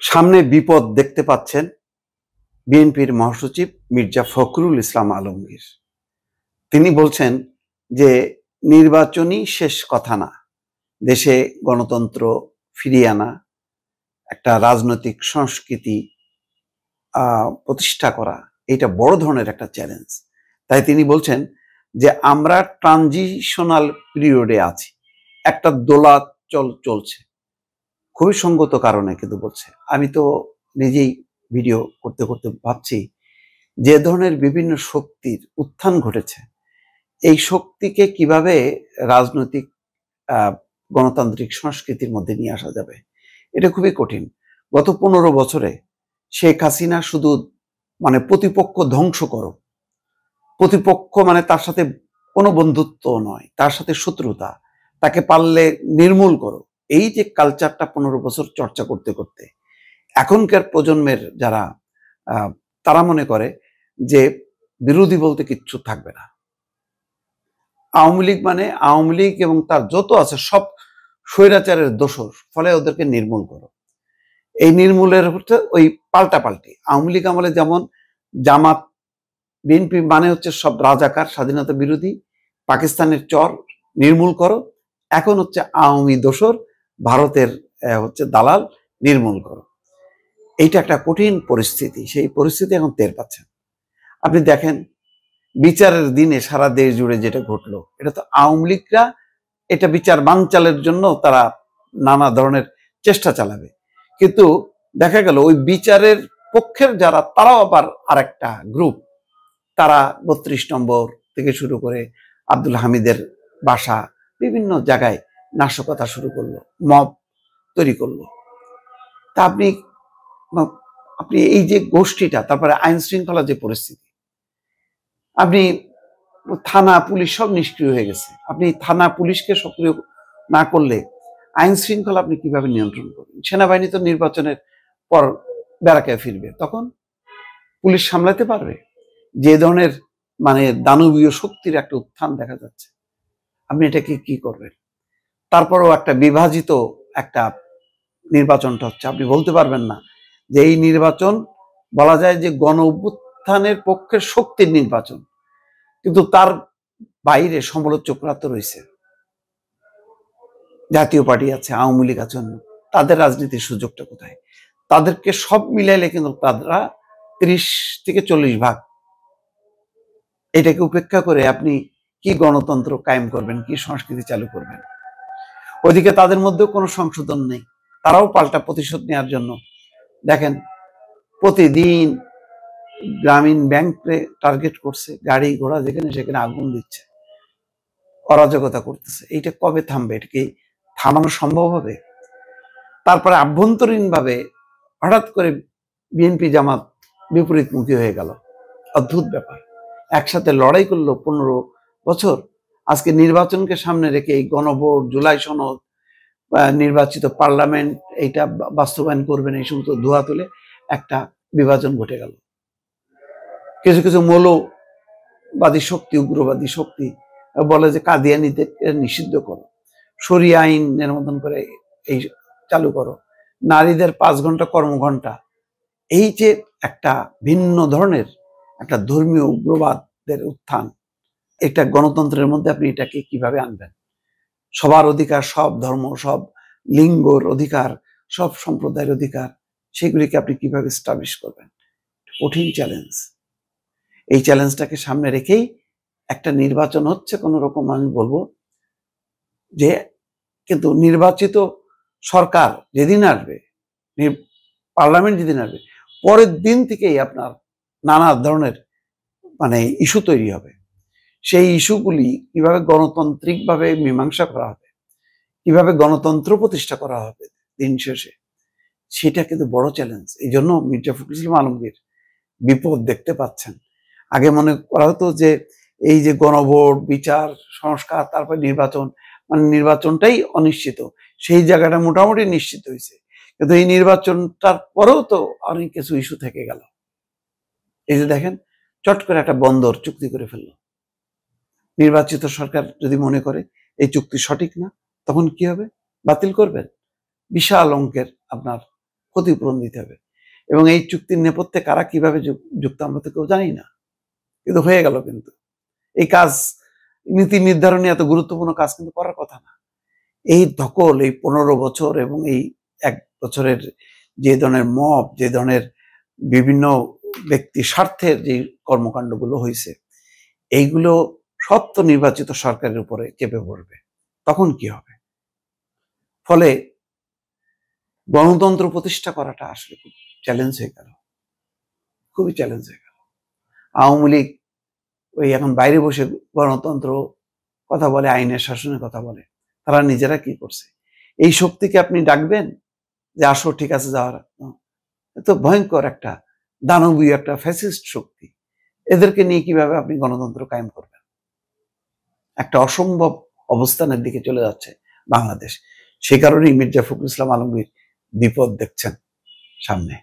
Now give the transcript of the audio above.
সামনে বিপদ দেখতে পাচ্ছেন বিএনপির মহাসচিব মির্জা ফখরুল ইসলাম আলমগীর। তিনি বলছেন যে নির্বাচনই শেষ কথা না, দেশে গণতন্ত্র ফিরিয়ে আনা, একটা রাজনৈতিক সংস্কৃতি প্রতিষ্ঠা করা, এটা বড় ধরনের একটা চ্যালেঞ্জ। তাই তিনি বলছেন যে আমরা ট্রানজিশনাল পিরিয়ডে আছি, একটা দোলাচল চলছে। খুবই সঙ্গত কারণে কিন্তু বলছে। আমি তো নিজেই ভিডিও করতে করতে ভাবছি যে ধরনের বিভিন্ন শক্তির উত্থান ঘটেছে, এই শক্তিকে কিভাবে রাজনৈতিক গণতান্ত্রিক সংস্কৃতির মধ্যে নিয়ে আসা যাবে, এটা খুবই কঠিন। গত 15 বছরে শেখ হাসিনা শুধু প্রতিপক্ষ ধ্বংস করো, প্রতিপক্ষ তার সাথে কোনো বন্ধুত্ব নয়, তার সাথে শত্রুতা, তাকে পারলে নির্মূল করো, এই যে কালচারটা 15 বছর চর্চা করতে করতে এখনকার প্রজন্মের যারা তারা মনে করে যে বিরোধী বলতে কিচ্ছু থাকবে না। আওয়ামী লীগ আওয়ামী লীগ এবং তার যত আছে সব স্বৈরাচারের দোসর, ফলে ওদেরকে নির্মূল করো। এই নির্মূলের হচ্ছে ওই পাল্টাপাল্টি। আওয়ামী লীগ আমলে যেমন জামাত বিএনপি হচ্ছে সব রাজাকার, স্বাধীনতা বিরোধী, পাকিস্তানের চর, নির্মূল করো। এখন হচ্ছে আওয়ামী দোসর, ভারতের হচ্ছে দালাল, নির্মূল করো। এইটা একটা কঠিন পরিস্থিতি, সেই পরিস্থিতি এখন টের পাচ্ছেন। আপনি দেখেন বিচারের দিনে সারা দেশ জুড়ে যেটা ঘটলো, এটা তো আওয়ামী লীগরা এটা বিচার বানচালের জন্য তারা নানা ধরনের চেষ্টা চালাবে, কিন্তু দেখা গেল ওই বিচারের পক্ষের যারা তারাও আবার আরেকটা গ্রুপ, তারা 32 নম্বর থেকে শুরু করে আব্দুল হামিদের বাসা বিভিন্ন জায়গায় নাশকতা শুরু করলো, মব তৈরি করলো। তা আপনি এই যে গোষ্ঠীটা, তারপরে আইন শৃঙ্খলা যে পরিস্থিতি, আপনি থানা পুলিশ সব নিষ্ক্রিয় হয়ে গেছে। আপনি থানা পুলিশকে সক্রিয় না করলে আইন শৃঙ্খলা আপনি কিভাবে নিয়ন্ত্রণ করবেন? সেনাবাহিনী তো নির্বাচনের পর ব্যারাকে ফিরবে, তখন পুলিশ সামলাতে পারবে? যে ধরনের দানবীয় শক্তির একটা উত্থান দেখা যাচ্ছে, আপনি এটাকে কি করবেন? তারপরও একটা বিভাজিত একটা নির্বাচনটা হচ্ছে, আপনি বলতে পারবেন না যে এই নির্বাচন বলা যায় যে গণ অভ্যুত্থানের পক্ষের শক্তির নির্বাচন, কিন্তু তার বাইরে সমালোচকরা তো রয়েছে, জাতীয় পার্টি আছে, আওয়ামী লীগ আছে, তাদের রাজনীতির সুযোগটা কোথায়? তাদেরকে সব মিলাইলে কিন্তু তারা 30 থেকে 40 ভাগ। এটাকে উপেক্ষা করে আপনি কি গণতন্ত্র কায়েম করবেন, কি সংস্কৃতি চালু করবেন? ওইদিকে তাদের মধ্যেও কোনো সংশোধন নেই, তারাও পাল্টা প্রতিশোধ নেওয়ার জন্য দেখেন প্রতিদিন গ্রামীণ ব্যাংকে টার্গেট করছে, গাড়ি ঘোড়া যেখানে সেখানে আগুন দিচ্ছে, অরাজকতা করতেছে। এইটা কবে থামবে? এটা কি থামানো সম্ভব হবে? তারপরে আভ্যন্তরীণ ভাবে হঠাৎ করে বিএনপি জামাত বিপরীতমুখী হয়ে গেল, অদ্ভুত ব্যাপার। একসাথে লড়াই করলো 15 বছর, আজকে নির্বাচনকে সামনে রেখে এই গণভোট, জুলাই সনদ, নির্বাচিত পার্লামেন্ট এইটা বাস্তবায়ন করবেন, এই সমস্ত ধোয়া তুলে একটা বিভাজন ঘটে গেল। কিছু কিছু মৌলবাদী শক্তি, উগ্রবাদী শক্তি বলে যে কাদিয়ানীদের নিষিদ্ধ করো, শরিয়া আইনের মতন করে এই চালু করো, নারীদের 5 ঘন্টা কর্মঘণ্টা। এই যে একটা ভিন্ন ধরনের একটা ধর্মীয় উগ্রবাদের উত্থান, একটা গণতন্ত্রের মধ্যে আপনি এটাকে কিভাবে আনবেন? সবার অধিকার, সব ধর্ম, সব লিঙ্গর অধিকার, সব সম্প্রদায়ের অধিকার, সেগুলিকে আপনি কিভাবে এস্টাবলিশ করবেন? কঠিন চ্যালেঞ্জ। এই চ্যালেঞ্জটাকে সামনে রেখেই একটা নির্বাচন হচ্ছে কোন রকম, আমি বলবো যে, কিন্তু নির্বাচিত সরকার যেদিন আসবে, পার্লামেন্ট যেদিন আসবে, পরের দিন থেকেই আপনার নানা ধরনের ইস্যু তৈরি হবে। সেই ইস্যুগুলি কিভাবে গণতান্ত্রিকভাবে মীমাংসা করা হবে, কিভাবে গণতন্ত্র প্রতিষ্ঠা করা হবে দিন শেষে, সেটা কিন্তু বড় চ্যালেঞ্জ। এই জন্য মির্জা ফখরুল ইসলাম আলমগীর বিপদ দেখতে পাচ্ছেন। আগে মনে করা হতো যে এই যে গণভোট, বিচার, সংস্কার, তারপর নির্বাচন, নির্বাচনটাই অনিশ্চিত, সেই জায়গাটা মোটামুটি নিশ্চিত হয়েছে, কিন্তু এই নির্বাচনটার পরেও তো অনেক কিছু ইস্যু থেকে গেল। এই যে দেখেন, চট করে একটা বন্দর চুক্তি করে ফেললো। নির্বাচিত সরকার যদি মনে করে এই চুক্তি সঠিক না, তখন কি হবে? বাতিল করবেন। বিশাল অঙ্কের আপনার ক্ষতিপূরণ দিতে হবে। এবং এই চুক্তির নেপথ্যে কারা কিভাবে যুক্ত আমরা তো কেউ জানি না, কিন্তু হয়ে গেল। কিন্তু এই কাজ, নীতি নির্ধারণী এত গুরুত্বপূর্ণ কাজ কিন্তু করার কথা না। এই ধকল, এই 15 বছর এবং এই 1 বছরের যে ধরনের মব, যে ধরনের বিভিন্ন ব্যক্তি স্বার্থের যে কর্মকাণ্ডগুলো হয়েছে, এইগুলো সব তো নির্বাচিত সরকারের উপরে চেপে পড়বে। তখন কি হবে? ফলে গণতন্ত্র প্রতিষ্ঠা করাটা আসলে খুব চ্যালেঞ্জ হয়ে গেল, খুবই চ্যালেঞ্জ হয়ে গেল। আওয়ামী লীগ ওই এখন বাইরে বসে গণতন্ত্র কথা বলে, আইনের শাসনের কথা বলে। তারা নিজেরা কি করছে? এই শক্তিকে আপনি ডাকবেন যে আসো, ঠিক আছে, যাওয়ার? এত ভয়ঙ্কর একটা দানবীয় একটা ফ্যাসিস্ট শক্তি। এদেরকে নিয়ে কিভাবে আপনি গণতন্ত্র কায়েম করবেন? একটা অসম্ভব অবস্থানের দিকে চলে যাচ্ছে বাংলাদেশ। সে কারণেই মির্জা ফখরুল ইসলাম আলমগীর বিপদ দেখছেন সামনে।